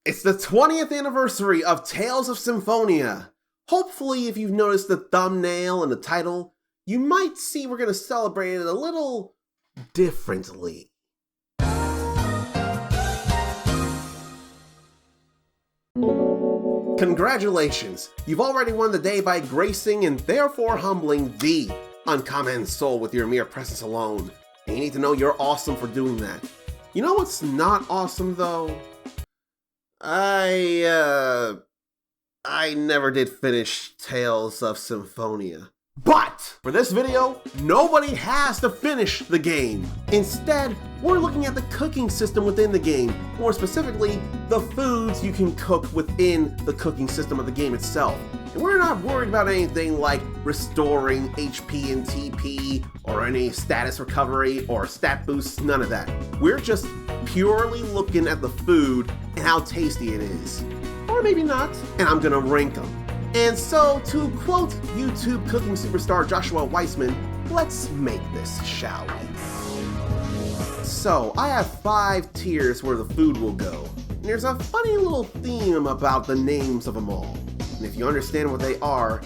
It's the 20th anniversary of Tales of Symphonia. Hopefully, if you've noticed the thumbnail and the title, you might see we're going to celebrate it a little differently. Congratulations! You've already won the day by gracing and therefore humbling the uncommon soul with your mere presence alone. And you need to know you're awesome for doing that. You know what's not awesome though? I never did finish Tales of Symphonia. But for this video, nobody has to finish the game. Instead, we're looking at the cooking system within the game. More specifically, the foods you can cook within the cooking system of the game itself. And we're not worried about anything like restoring HP and TP or any status recovery or stat boosts, none of that. We're just purely looking at the food and how tasty it is. Or maybe not, and I'm gonna rank them. And so, to quote YouTube cooking superstar Joshua Weissman, let's make this, shall we? So, I have 5 tiers where the food will go. And there's a funny little theme about the names of them all. And if you understand what they are,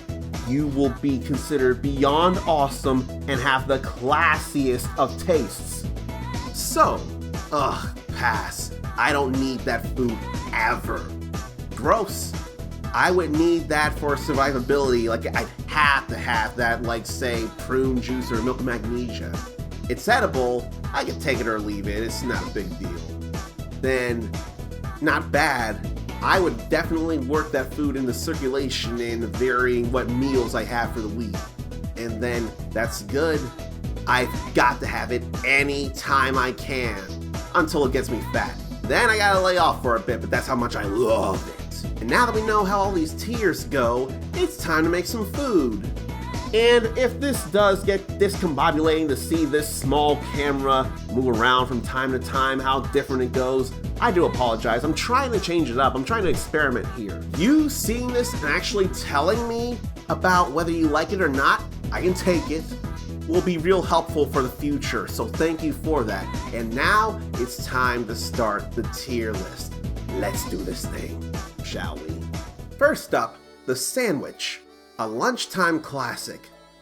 you will be considered beyond awesome and have the classiest of tastes. So, pass. I don't need that food ever. Gross. I would need that for survivability, like I'd have to have that, like say, prune juice or milk of magnesia. It's edible, I can take it or leave it, it's not a big deal. Then, not bad, I would definitely work that food into circulation and varying what meals I have for the week. And then, that's good. I've got to have it anytime I can, until it gets me fat. Then I gotta lay off for a bit, but that's how much I love it. And now that we know how all these tiers go, it's time to make some food. And if this does get discombobulating to see this small camera move around from time to time, how different it goes, I do apologize. I'm trying to change it up. I'm trying to experiment here. You seeing this and actually telling me about whether you like it or not, I can take it, will be real helpful for the future. So thank you for that. And now it's time to start the tier list. Let's do this thing, shall we? First up, the sandwich, a lunchtime classic.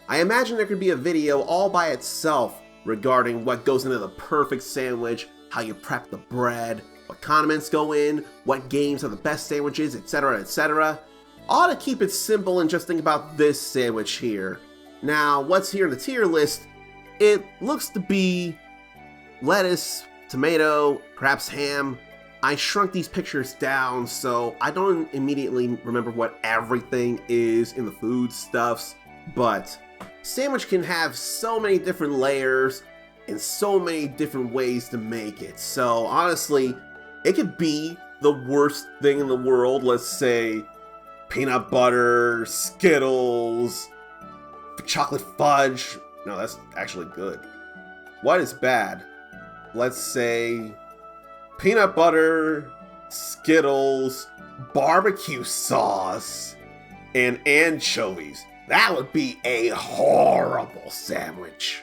I imagine there could be a video all by itself regarding what goes into the perfect sandwich, how you prep the bread, what condiments go in, what games are the best sandwiches, etc, etc. I ought to keep it simple and just think about this sandwich here. Now, what's here in the tier list? It looks to be lettuce, tomato, perhaps ham. I shrunk these pictures down so I don't immediately remember what everything is in the foodstuffs, but sandwich can have so many different layers and so many different ways to make it. So honestly, it could be the worst thing in the world. Let's say peanut butter, Skittles, chocolate fudge. No, that's actually good. What is bad? Let's say peanut butter, Skittles, barbecue sauce, and anchovies. That would be a horrible sandwich.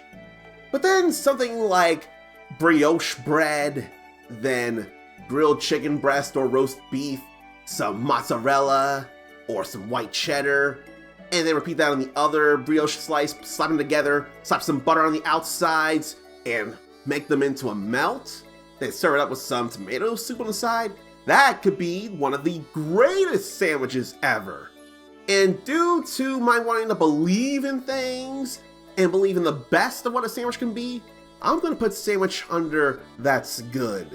But then something like brioche bread, then grilled chicken breast or roast beef, some mozzarella, or some white cheddar, and then repeat that on the other brioche slice, slap them together, slap some butter on the outsides, and make them into a melt. Then serve it up with some tomato soup on the side. That could be one of the greatest sandwiches ever. And due to my wanting to believe in things and believe in the best of what a sandwich can be, I'm gonna put sandwich under that's good.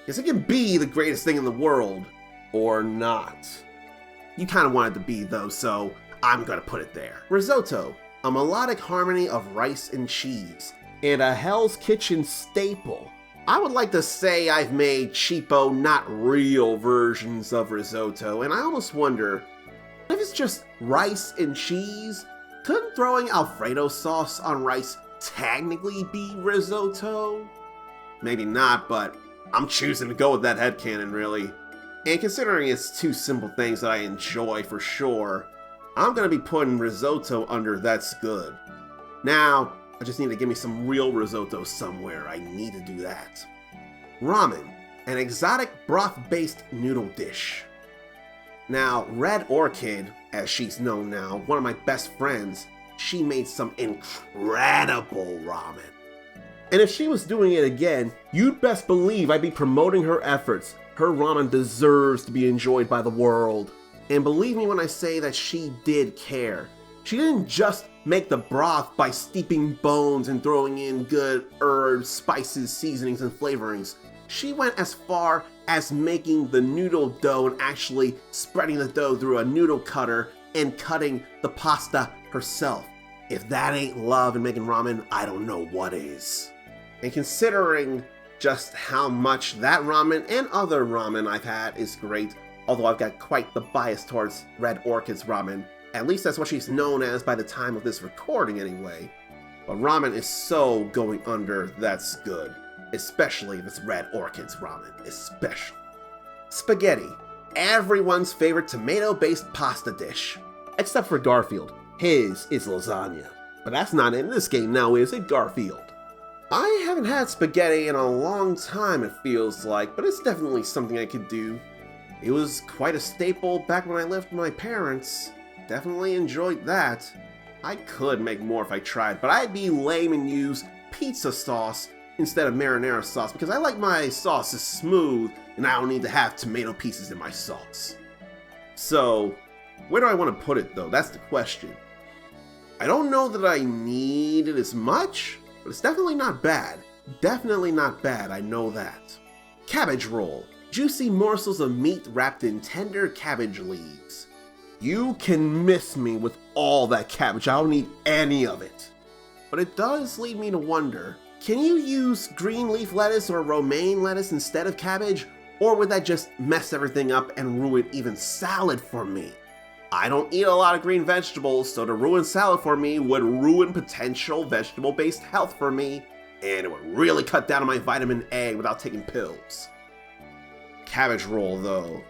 Because it can be the greatest thing in the world, or not. You kind of want it to be though, so I'm gonna put it there. Risotto, a melodic harmony of rice and cheese, and a Hell's Kitchen staple. I would like to say I've made cheapo, not real versions of risotto, and I almost wonder, if it's just rice and cheese, couldn't throwing Alfredo sauce on rice technically be risotto? Maybe not, but I'm choosing to go with that headcanon, really. And considering it's 2 simple things that I enjoy for sure, I'm gonna be putting risotto under that's good. Now, I just need to give me some real risotto somewhere. I need to do that. Ramen, an exotic broth-based noodle dish. Now, Red Orchid, as she's known now, one of my best friends, she made some incredible ramen. And if she was doing it again, you'd best believe I'd be promoting her efforts. Her ramen deserves to be enjoyed by the world. And believe me when I say that she did care. She didn't just make the broth by steeping bones and throwing in good herbs, spices, seasonings, and flavorings. She went as far as making the noodle dough and actually spreading the dough through a noodle cutter and cutting the pasta herself. If that ain't love and making ramen, I don't know what is. And considering just how much that ramen and other ramen I've had is great, although I've got quite the bias towards Red Orchid's ramen, at least that's what she's known as by the time of this recording anyway. But ramen is so going under that's good. Especially if it's Red Orchid's ramen, especially. Spaghetti, everyone's favorite tomato-based pasta dish. Except for Garfield, his is lasagna. But that's not in this game now, is it, Garfield? I haven't had spaghetti in a long time, it feels like, but it's definitely something I could do. It was quite a staple back when I lived with my parents. Definitely enjoyed that. I could make more if I tried, but I'd be lame and use pizza sauce instead of marinara sauce because I like my sauces smooth and I don't need to have tomato pieces in my sauce. So, where do I want to put it though? That's the question. I don't know that I need it as much, but it's definitely not bad. Definitely not bad, I know that. Cabbage roll. Juicy morsels of meat wrapped in tender cabbage leaves. You can miss me with all that cabbage, I don't need any of it. But it does lead me to wonder, can you use green leaf lettuce or romaine lettuce instead of cabbage? Or would that just mess everything up and ruin even salad for me? I don't eat a lot of green vegetables, so to ruin salad for me would ruin potential vegetable-based health for me, and it would really cut down on my vitamin A without taking pills. Cabbage roll, though.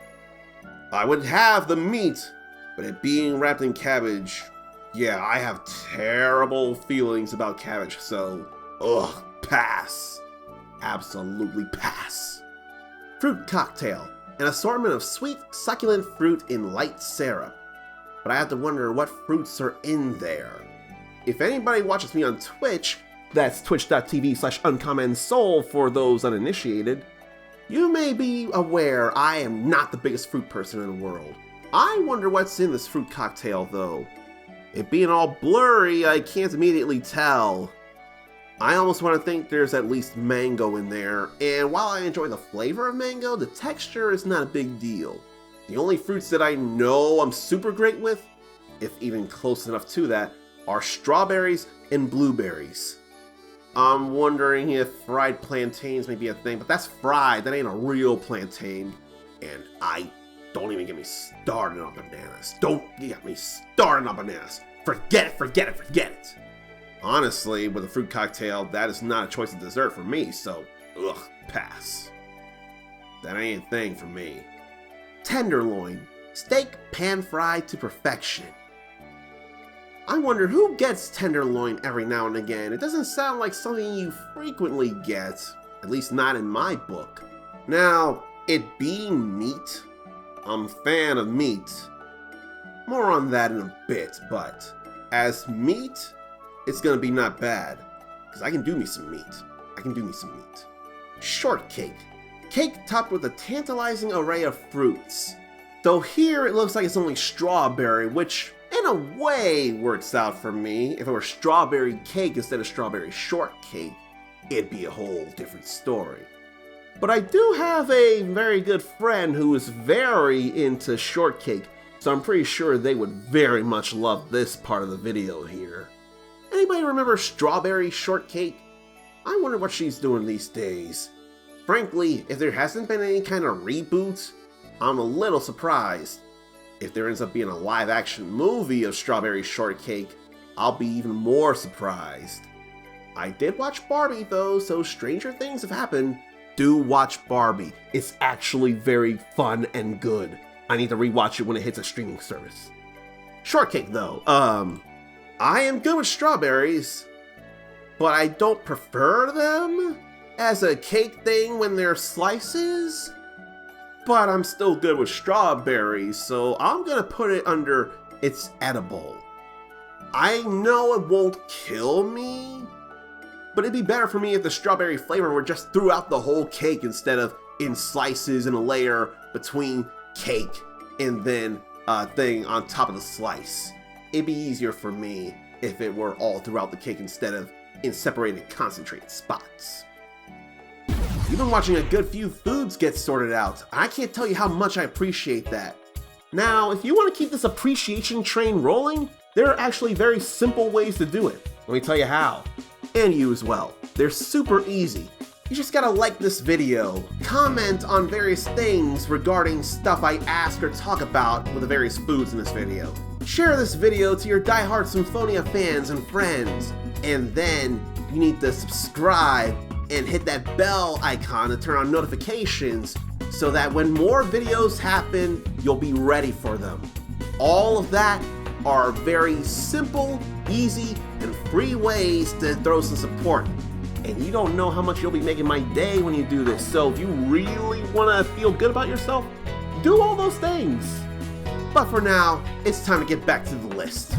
I would have the meat, but it being wrapped in cabbage, yeah, I have terrible feelings about cabbage, so, ugh, pass. Absolutely pass. Fruit cocktail, an assortment of sweet, succulent fruit in light syrup. But I have to wonder what fruits are in there. If anybody watches me on Twitch, that's twitch.tv/uncommonsoul for those uninitiated, you may be aware I am not the biggest fruit person in the world. I wonder what's in this fruit cocktail though. It being all blurry, I can't immediately tell. I almost want to think there's at least mango in there, and while I enjoy the flavor of mango, the texture is not a big deal. The only fruits that I know I'm super great with, if even close enough to that, are strawberries and blueberries. I'm wondering if fried plantains may be a thing, but that's fried, that ain't a real plantain. And don't even get me started on bananas. Don't get me started on bananas. Forget it, forget it, forget it. Honestly, with a fruit cocktail, that is not a choice of dessert for me, so, ugh, pass. That ain't a thing for me. Tenderloin, steak pan-fried to perfection. I wonder who gets tenderloin every now and again. It doesn't sound like something you frequently get, at least not in my book. Now, it being meat, I'm a fan of meat. More on that in a bit, but as meat, it's gonna be not bad, because I can do me some meat. Shortcake. Cake topped with a tantalizing array of fruits. Though here it looks like it's only strawberry, which in a way works out for me. If it were strawberry cake instead of strawberry shortcake, it'd be a whole different story. But I do have a very good friend who is very into shortcake, so I'm pretty sure they would very much love this part of the video here. Anybody remember strawberry shortcake? I wonder what she's doing these days. Frankly, if there hasn't been any kind of reboot, I'm a little surprised. If there ends up being a live-action movie of Strawberry Shortcake, I'll be even more surprised. I did watch Barbie though, so stranger things have happened. Do watch Barbie. It's actually very fun and good. I need to rewatch it when it hits a streaming service. Shortcake though, I am good with strawberries, but I don't prefer them as a cake thing when they're slices, but I'm still good with strawberries, so I'm gonna put it under it's edible. I know it won't kill me, but it'd be better for me if the strawberry flavor were just throughout the whole cake instead of in slices and a layer between cake and then a thing on top of the slice. It'd be easier for me if it were all throughout the cake instead of in separated concentrated spots. You've been watching a good few foods get sorted out. I can't tell you how much I appreciate that. Now, if you want to keep this appreciation train rolling, there are actually very simple ways to do it. Let me tell you how. And you as well. They're super easy. You just gotta like this video, comment on various things regarding stuff I ask or talk about with the various foods in this video. Share this video to your diehard Symphonia fans and friends. And then you need to subscribe and hit that bell icon to turn on notifications so that when more videos happen, you'll be ready for them. All of that are very simple, easy, and free ways to throw some support. And you don't know how much you'll be making my day when you do this, so if you really want to feel good about yourself, do all those things. But for now, it's time to get back to the list.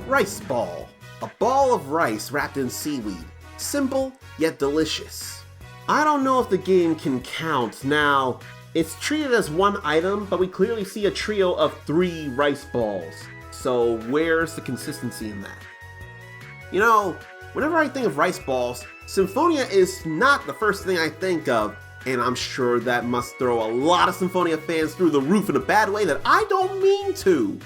Rice ball. A ball of rice wrapped in seaweed. Simple, yet delicious. I don't know if the game can count. Now, it's treated as one item, but we clearly see a trio of 3 rice balls. So where's the consistency in that? You know, whenever I think of rice balls, Symphonia is not the first thing I think of, and I'm sure that must throw a lot of Symphonia fans through the roof in a bad way that I don't mean to.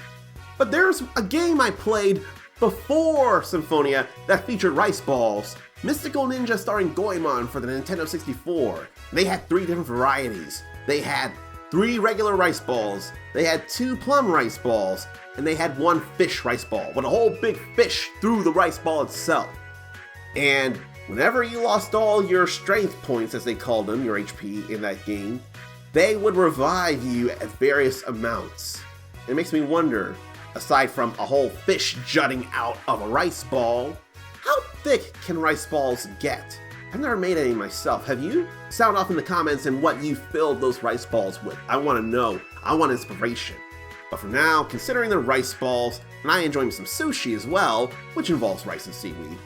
But there's a game I played before Symphonia that featured rice balls. Mystical Ninja starring Goemon for the Nintendo 64. They had 3 different varieties. They had 3 regular rice balls, they had 2 plum rice balls, and they had 1 fish rice ball, with a whole big fish through the rice ball itself. And whenever you lost all your strength points, as they called them, your HP in that game, they would revive you at various amounts. It makes me wonder, aside from a whole fish jutting out of a rice ball, how thick can rice balls get? I've never made any myself, have you? Sound off in the comments and what you filled those rice balls with. I want to know. I want inspiration. But for now, considering they're rice balls, and I enjoy some sushi as well, which involves rice and seaweed,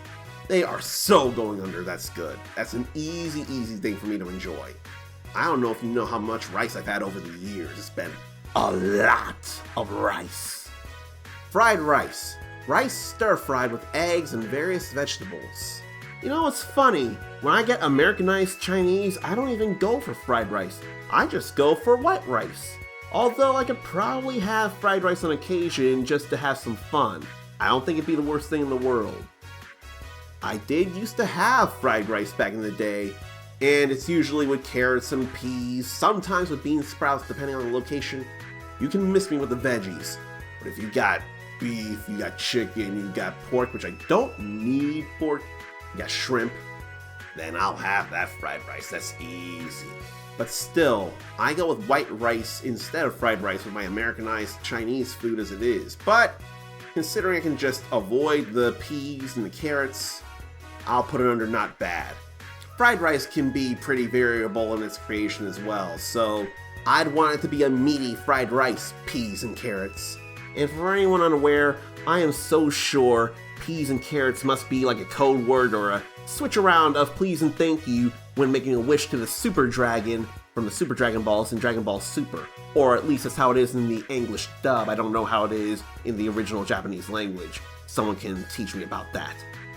they are so going under, that's good. That's an easy thing for me to enjoy. I don't know if you know how much rice I've had over the years. It's been a lot of rice. Fried rice. Rice stir-fried with eggs and various vegetables. You know, it's funny, when I get Americanized Chinese, I don't even go for fried rice. I just go for white rice. Although I could probably have fried rice on occasion just to have some fun. I don't think it'd be the worst thing in the world. I did used to have fried rice back in the day, and it's usually with carrots and peas, sometimes with bean sprouts depending on the location. You can miss me with the veggies, but if you got beef, you got chicken, you got pork, which I don't need pork, you got shrimp, then I'll have that fried rice. That's easy. But still, I go with white rice instead of fried rice with my Americanized Chinese food as it is. But considering I can just avoid the peas and the carrots, I'll put it under not bad. Fried rice can be pretty variable in its creation as well, so I'd want it to be a meaty fried rice, peas and carrots. And for anyone unaware, I am so sure peas and carrots must be like a code word or a switch around of please and thank you when making a wish to the Super Dragon from the Super Dragon Balls in Dragon Ball Super. Or at least that's how it is in the English dub. I don't know how it is in the original Japanese language. Someone can teach me about that.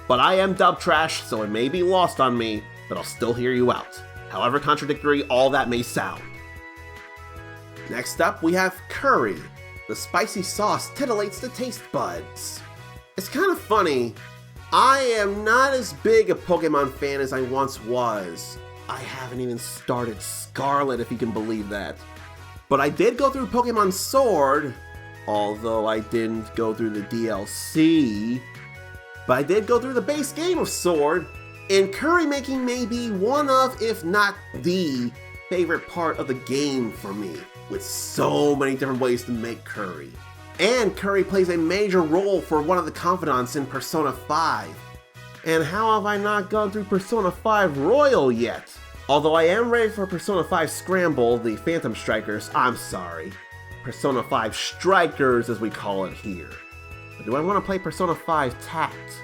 But I am dub trash, so it may be lost on me, but I'll still hear you out. However contradictory all that may sound. Next up, we have curry. The spicy sauce titillates the taste buds. It's kind of funny. I am not as big a Pokemon fan as I once was. I haven't even started Scarlet, if you can believe that. But I did go through Pokemon Sword, although I didn't go through the DLC. But I did go through the base game of Sword, and curry making may be one of, if not the, favorite part of the game for me, with so many different ways to make curry. And curry plays a major role for one of the confidants in Persona 5. And how have I not gone through Persona 5 Royal yet? Although I am ready for Persona 5 Scramble, the Phantom Strikers, I'm sorry. Persona 5 Strikers as we call it here. But do I want to play Persona 5 Tact?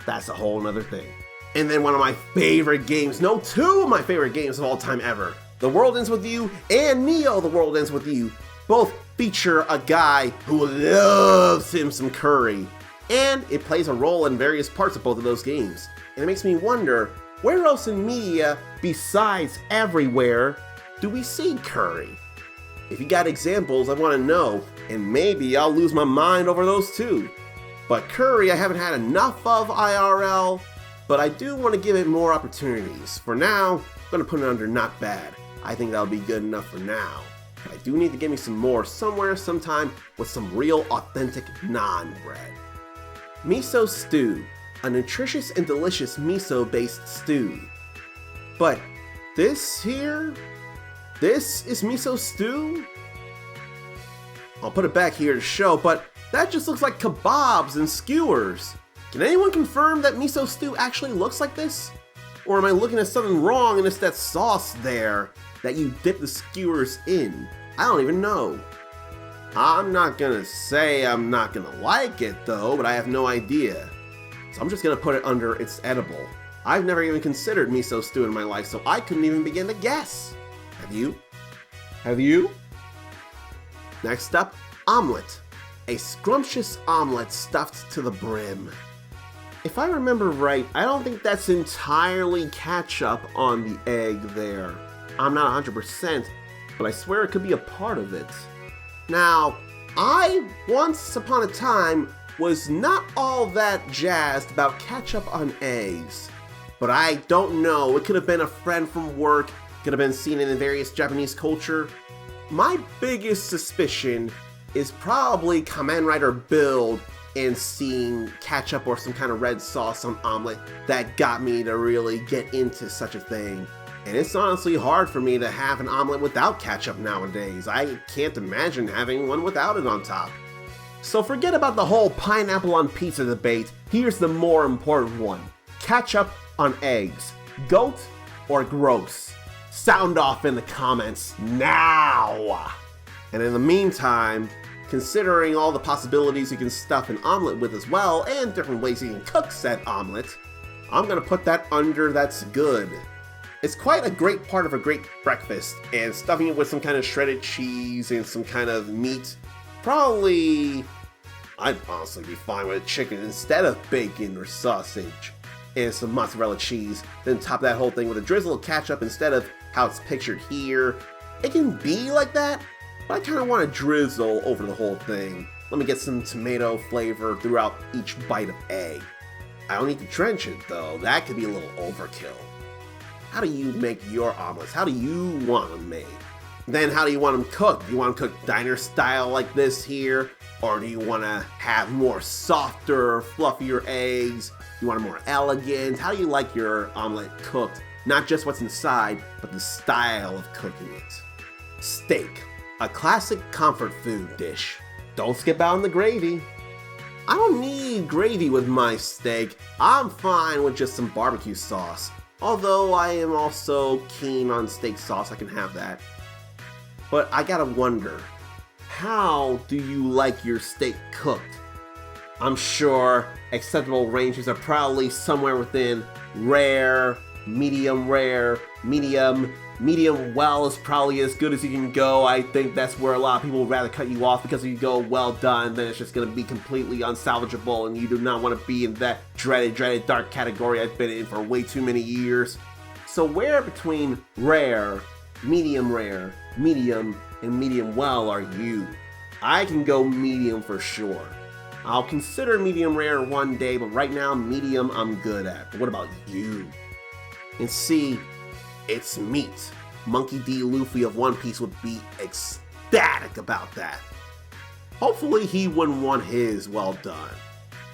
That's a whole nother thing. And then one of my favorite games, no, two of my favorite games of all time ever. The World Ends With You and Neo The World Ends With You both feature a guy who loves him some curry. And it plays a role in various parts of both of those games. And it makes me wonder, where else in media, besides everywhere, do we see curry? If you got examples, I want to know, and maybe I'll lose my mind over those too. But curry I haven't had enough of IRL, but I do want to give it more opportunities. For now, I'm going to put it under not bad. I think that'll be good enough for now. But I do need to give me some more somewhere, sometime, with some real authentic naan-bread. Miso stew, a nutritious and delicious miso-based stew. But this here? This is miso stew? I'll put it back here to show, but that just looks like kebabs and skewers. Can anyone confirm that miso stew actually looks like this? Or am I looking at something wrong and it's that sauce there that you dip the skewers in? I don't even know. I'm not gonna say I'm not gonna like it though, but I have no idea. So I'm just gonna put it under it's edible. I've never even considered miso stew in my life, so I couldn't even begin to guess. Have you? Have you? Next up, omelet. A scrumptious omelet stuffed to the brim. If I remember right, I don't think that's entirely ketchup on the egg there. I'm not 100%, but I swear it could be a part of it. Now, I, once upon a time, was not all that jazzed about ketchup on eggs. But I don't know, it could have been a friend from work, could have been seen in various Japanese culture. My biggest suspicion is probably Kamen Rider Build and seeing ketchup or some kind of red sauce on omelet that got me to really get into such a thing. And it's honestly hard for me to have an omelet without ketchup nowadays. I can't imagine having one without it on top. So forget about the whole pineapple on pizza debate. Here's the more important one. Ketchup on eggs. Goat or gross? Sound off in the comments now! And in the meantime, considering all the possibilities you can stuff an omelet with as well, and different ways you can cook said omelet, I'm gonna put that under that's good. It's quite a great part of a great breakfast, and stuffing it with some kind of shredded cheese and some kind of meat, probably, I'd honestly be fine with chicken instead of bacon or sausage, and some mozzarella cheese, then top that whole thing with a drizzle of ketchup instead of how it's pictured here. It can be like that, but I kind of want to drizzle over the whole thing. Let me get some tomato flavor throughout each bite of egg. I don't need to drench it though, that could be a little overkill. How do you make your omelets? How do you want them made? Then how do you want them cooked? Do you want them cooked diner style like this here? Or do you want to have more softer, fluffier eggs? Do you want them more elegant? How do you like your omelet cooked? Not just what's inside, but the style of cooking it. Steak, a classic comfort food dish. Don't skip out on the gravy. I don't need gravy with my steak. I'm fine with just some barbecue sauce. Although I am also keen on steak sauce, I can have that. But I gotta wonder, how do you like your steak cooked? I'm sure acceptable ranges are probably somewhere within rare, medium, medium well is probably as good as you can go. I think that's where a lot of people would rather cut you off, because if you go well done, then it's just going to be completely unsalvageable, and you do not want to be in that dreaded dark category I've been in for way too many years. So where between rare, medium, and medium well are you? I can go medium for sure. I'll consider medium rare one day, but right now medium I'm good at. But what about you? And see, it's meat. Monkey D. Luffy of One Piece would be ecstatic about that. Hopefully he wouldn't want his well done.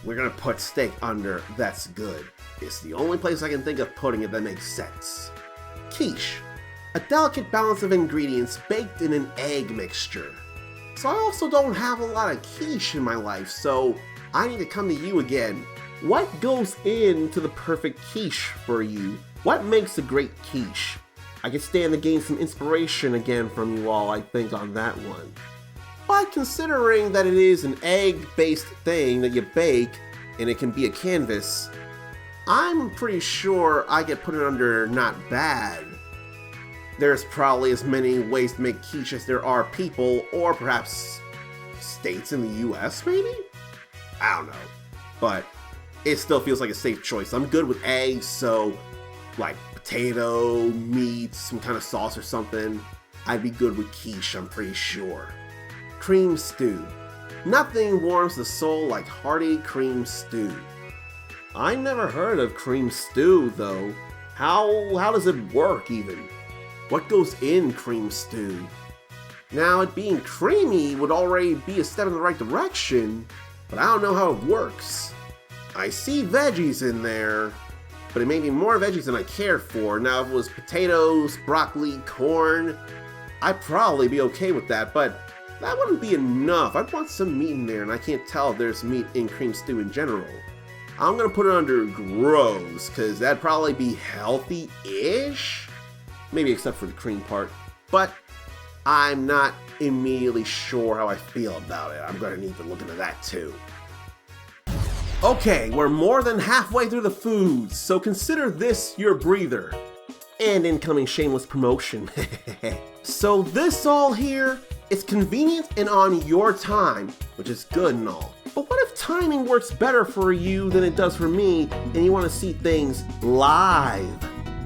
We're gonna put steak under that's good. It's the only place I can think of putting it that makes sense. Quiche, a delicate balance of ingredients baked in an egg mixture. So I also don't have a lot of quiche in my life, so I need to come to you again. what goes into the perfect quiche for you? What makes a great quiche? I could stand to gain some inspiration again from you all, I think, on that one. But considering that it is an egg-based thing that you bake, and it can be a canvas, I'm pretty sure I could put it under not bad. There's probably as many ways to make quiche as there are people, or perhaps states in the US, maybe? I don't know. But it still feels like a safe choice. I'm good with eggs, so like potato, meat, some kind of sauce or something. I'd be good with quiche, I'm pretty sure. Cream stew. Nothing warms the soul like hearty cream stew. I never heard of cream stew though. How does it work even? What goes in cream stew? Now, it being creamy would already be a step in the right direction, but I don't know how it works. I see veggies in there, but it may be more veggies than I care for. Now, if it was potatoes, broccoli, corn, I'd probably be okay with that, but that wouldn't be enough. I'd want some meat in there, and I can't tell if there's meat in cream stew in general. I'm gonna put it under gross, because that'd probably be healthy-ish? Maybe except for the cream part, but I'm not immediately sure how I feel about it. I'm gonna need to look into that too. Okay, we're more than halfway through the foods, so consider this your breather. And incoming shameless promotion. So this all here is convenient and on your time, which is good and all. But what if timing works better for you than it does for me, and you want to see things live?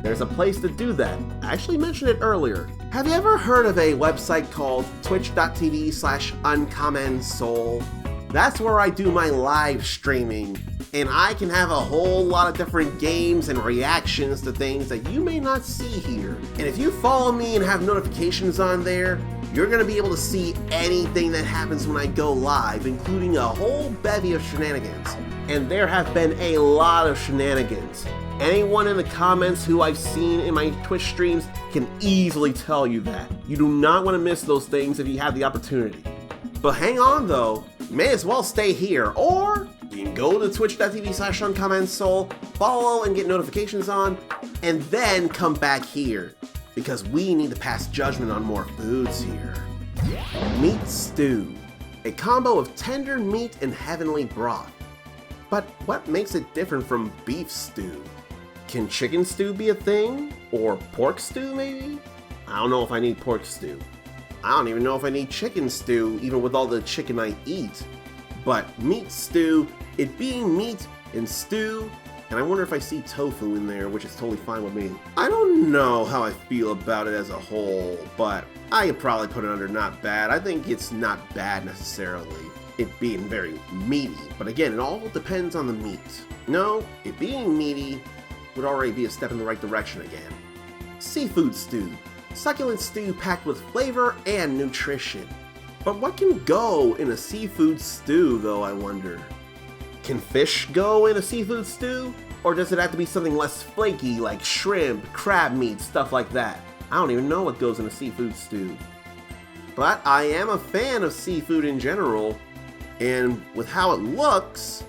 There's a place to do that. I actually mentioned it earlier. Have you ever heard of a website called twitch.tv/uncommonsoul? That's where I do my live streaming, and I can have a whole lot of different games and reactions to things that you may not see here. And if you follow me and have notifications on there, you're gonna be able to see anything that happens when I go live, including a whole bevy of shenanigans. And there have been a lot of shenanigans. Anyone in the comments who I've seen in my Twitch streams can easily tell you that. You do not want to miss those things if you have the opportunity. But hang on though, you may as well stay here, or you can go to twitch.tv/uncommonsoul, follow and get notifications on, and then come back here, because we need to pass judgment on more foods here. Meat stew, a combo of tender meat and heavenly broth. But what makes it different from beef stew? Can chicken stew be a thing? Or pork stew maybe? I don't know if I need pork stew. I don't even know if I need chicken stew, even with all the chicken I eat. But meat stew, it being meat and stew, and I wonder if I see tofu in there, which is totally fine with me. I don't know how I feel about it as a whole, but I could probably put it under not bad. I think it's not bad necessarily, it being very meaty, but again, it all depends on the meat. No, it being meaty would already be a step in the right direction again. Seafood stew. Succulent stew packed with flavor and nutrition. But what can go in a seafood stew though, I wonder? Can fish go in a seafood stew? Or does it have to be something less flaky like shrimp, crab meat, stuff like that? I don't even know what goes in a seafood stew. But I am a fan of seafood in general, and with how it looks,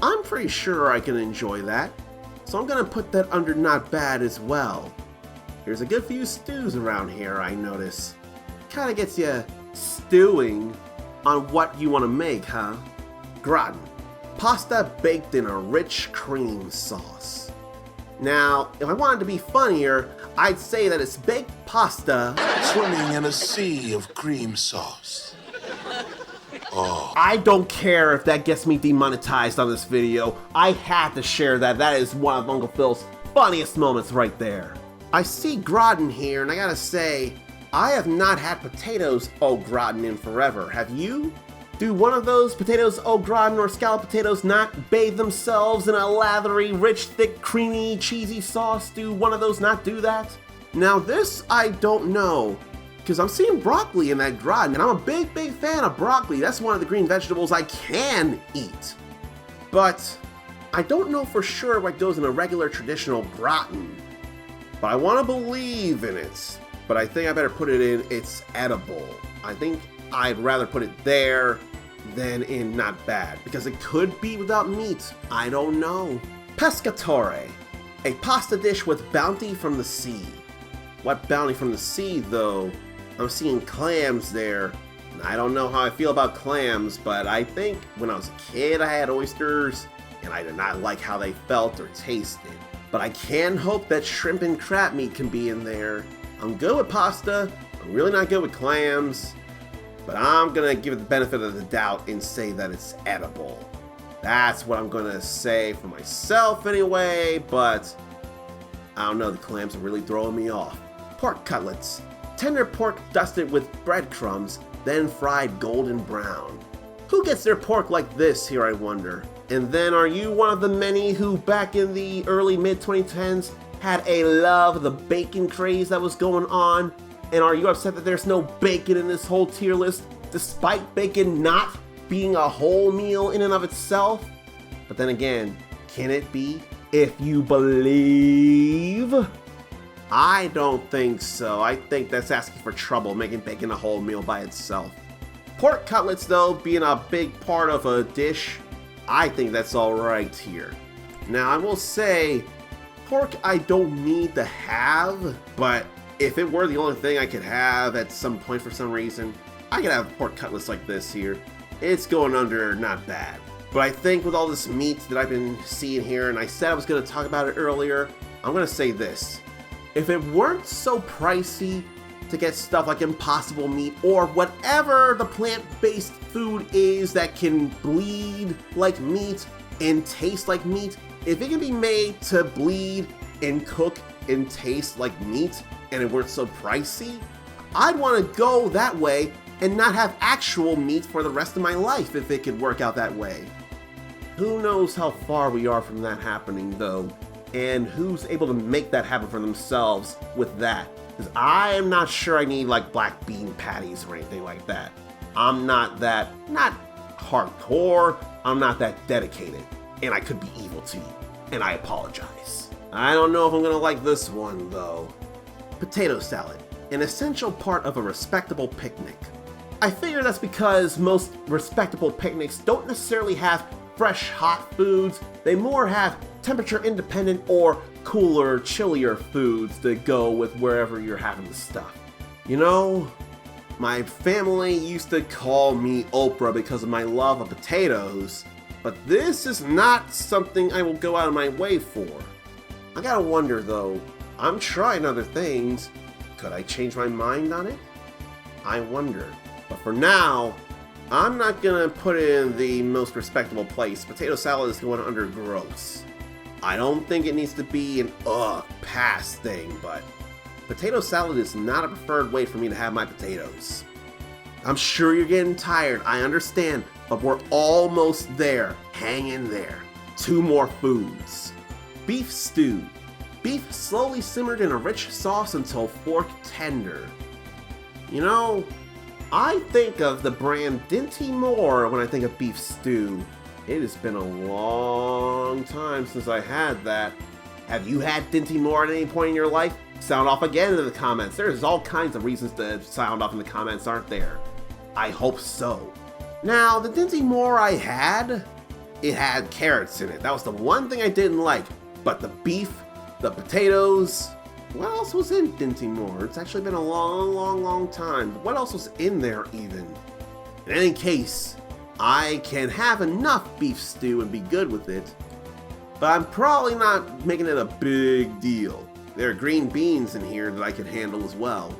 I'm pretty sure I can enjoy that. So I'm gonna put that under not bad as well. There's a good few stews around here, I notice. Kinda gets you stewing on what you wanna make, huh? Gratin. Pasta baked in a rich cream sauce. Now, if I wanted to be funnier, I'd say that it's baked pasta swimming in a sea of cream sauce. Oh. I don't care if that gets me demonetized on this video. I had to share that. That is one of Uncle Phil's funniest moments right there. I see gratin here, and I gotta say, I have not had potatoes au gratin in forever. Have you? Do one of those potatoes au gratin or scalloped potatoes not bathe themselves in a lathery, rich, thick, creamy, cheesy sauce? Do one of those not do that? Now this, I don't know, because I'm seeing broccoli in that gratin, and I'm a big fan of broccoli. That's one of the green vegetables I can eat. But I don't know for sure what goes in a regular traditional gratin. But I want to believe in it. But I think I better put it in it's edible. I think I'd rather put it there than in not bad, because it could be without meat. I don't know. Pescatore, a pasta dish with bounty from the sea. What bounty from the sea, though? I'm seeing clams there. I don't know how I feel about clams, but I think when I was a kid I had oysters, and I did not like how they felt or tasted. But I can hope that shrimp and crab meat can be in there. I'm good with pasta, I'm really not good with clams, but I'm gonna give it the benefit of the doubt and say that it's edible. That's what I'm gonna say for myself anyway, but I don't know, the clams are really throwing me off. Pork cutlets. Tender pork dusted with breadcrumbs, then fried golden brown. Who gets their pork like this here, I wonder? And then are you one of the many who back in the early mid-2010s had a love of the bacon craze that was going on? And are you upset that there's no bacon in this whole tier list, despite bacon not being a whole meal in and of itself? But then again, can it be? If you believe? I don't think so. I think that's asking for trouble, making bacon a whole meal by itself. Pork cutlets, though, being a big part of a dish, I think that's alright here. Now, I will say, pork I don't need to have, but if it were the only thing I could have at some point for some reason, I could have pork cutlets like this here. It's going under not bad. But I think with all this meat that I've been seeing here, and I said I was going to talk about it earlier, I'm going to say this. If it weren't so pricey to get stuff like Impossible Meat or whatever the plant-based food is that can bleed like meat and taste like meat, if it can be made to bleed and cook and taste like meat and it weren't so pricey, I'd want to go that way and not have actual meat for the rest of my life if it could work out that way. Who knows how far we are from that happening though, and who's able to make that happen for themselves with that. Because I am not sure I need like black bean patties or anything like that. I'm not that, not hardcore, I'm not that dedicated. And I could be evil to you, and I apologize. I don't know if I'm gonna like this one though. Potato salad, an essential part of a respectable picnic. I figure that's because most respectable picnics don't necessarily have fresh, hot foods. They more have temperature independent or cooler, chillier foods that go with wherever you're having the stuff. You know, my family used to call me Oprah because of my love of potatoes, but this is not something I will go out of my way for. I gotta wonder though, I'm trying other things. Could I change my mind on it? I wonder. But for now, I'm not gonna put it in the most respectable place. Potato salad is going under gross. I don't think it needs to be an pass thing, but potato salad is not a preferred way for me to have my potatoes. I'm sure you're getting tired, I understand, but we're almost there. Hang in there. 2 more foods. Beef stew. Beef slowly simmered in a rich sauce until fork tender. You know, I think of the brand Dinty Moore when I think of beef stew. It has been a long time since I had that. Have you had Dinty Moore at any point in your life? Sound off again in the comments. There's all kinds of reasons to sound off in the comments, aren't there? I hope so. Now, the Dinty Moore I had, it had carrots in it. That was the one thing I didn't like. But the beef, the potatoes, what else was in Dinty Moore? It's actually been a long time. What else was in there even? In any case, I can have enough beef stew and be good with it, but I'm probably not making it a big deal. There are green beans in here that I can handle as well,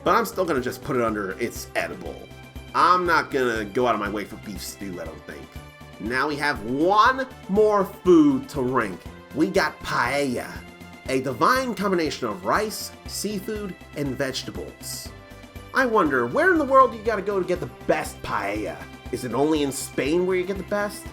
but I'm still gonna just put it under it's edible. I'm not gonna go out of my way for beef stew, I don't think. Now we have one more food to rank. We got paella, a divine combination of rice, seafood, and vegetables. I wonder, where in the world do you gotta go to get the best paella? Is it only in Spain where you get the best?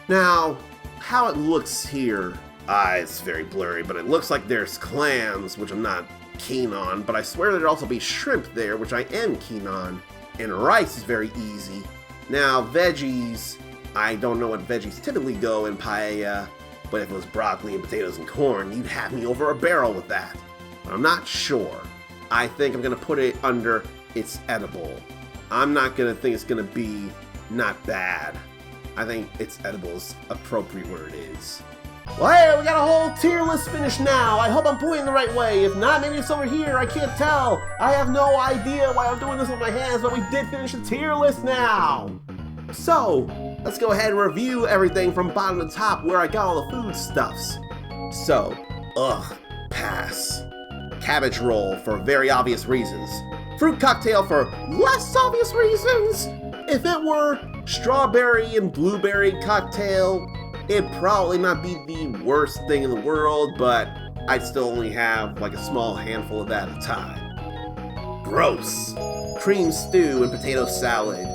Now, how it looks here, it's very blurry, but it looks like there's clams, which I'm not keen on, but I swear there'd also be shrimp there, which I am keen on, and rice is very easy. Now, veggies, I don't know what veggies typically go in paella, but if it was broccoli and potatoes and corn, you'd have me over a barrel with that. But I'm not sure. I think I'm gonna put it under it's edible. I'm not gonna think it's gonna be not bad. I think it's edible's appropriate where it is. Well, hey, we got a whole tier list finished now. I hope I'm pointing the right way. If not, maybe it's over here. I can't tell. I have no idea why I'm doing this with my hands, but we did finish the tier list now. So, let's go ahead and review everything from bottom to top where I got all the foodstuffs. So, pass. Cabbage roll for very obvious reasons. Fruit cocktail for less obvious reasons. If it were strawberry and blueberry cocktail, it'd probably not be the worst thing in the world, but I'd still only have like a small handful of that at a time. Gross. Cream stew and potato salad.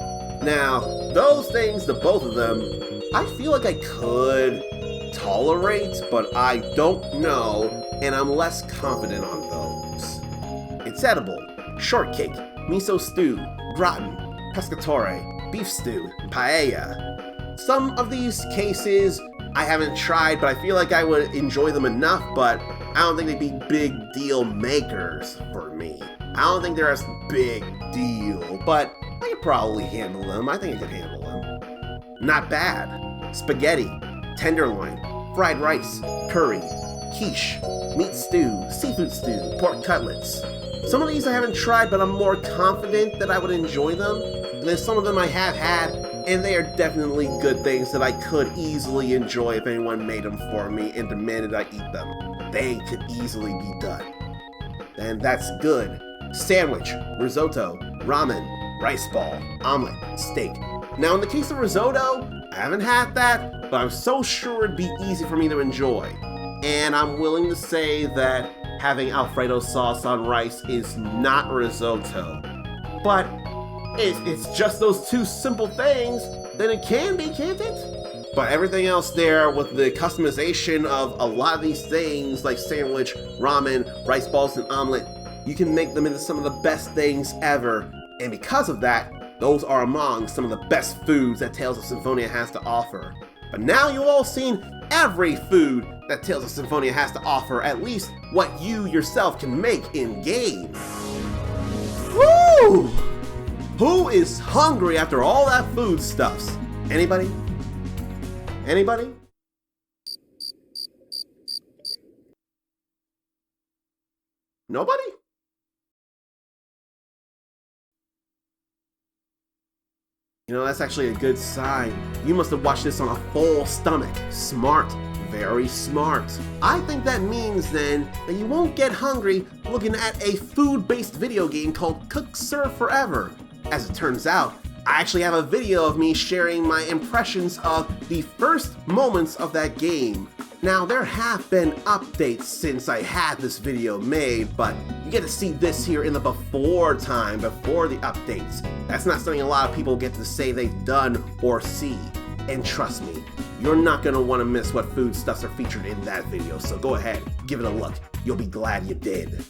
Now, those things, the both of them, I feel like I could tolerate, but I don't know, and I'm less confident on those. It's edible. Shortcake, miso stew, gratin, pescatore, beef stew, and paella. Some of these cases I haven't tried, but I feel like I would enjoy them enough, but I don't think they'd be big deal makers for me. I don't think they're as big deal, but I could probably handle them. I think I could handle them. Not bad. Spaghetti, tenderloin, fried rice, curry, quiche, meat stew, seafood stew, pork cutlets. Some of these I haven't tried, but I'm more confident that I would enjoy them. And then some of them I have had, and they are definitely good things that I could easily enjoy if anyone made them for me and demanded I eat them. They could easily be done. And that's good. Sandwich, risotto, ramen, rice ball, omelet, steak. Now in the case of risotto, I haven't had that, but I'm so sure it'd be easy for me to enjoy. And I'm willing to say that having Alfredo sauce on rice is not risotto. But it's just those two simple things, then it can be, can't it? But everything else there with the customization of a lot of these things like sandwich, ramen, rice balls, and omelet, you can make them into some of the best things ever. And because of that, those are among some of the best foods that Tales of Symphonia has to offer. But now you've all seen every food that Tales of Symphonia has to offer, at least what you yourself can make in-game. Woo! Who is hungry after all that foodstuffs? Anybody? Anybody? Nobody? You know, that's actually a good sign. You must have watched this on a full stomach. Smart. Very smart. I think that means then that you won't get hungry looking at a food-based video game called Cook Serve Forever. As it turns out, I actually have a video of me sharing my impressions of the first moments of that game. Now, there have been updates since I had this video made, but you get to see this here in the before time, before the updates. That's not something a lot of people get to say they've done or see. And trust me, you're not gonna wanna miss what foodstuffs are featured in that video, so go ahead, give it a look. You'll be glad you did.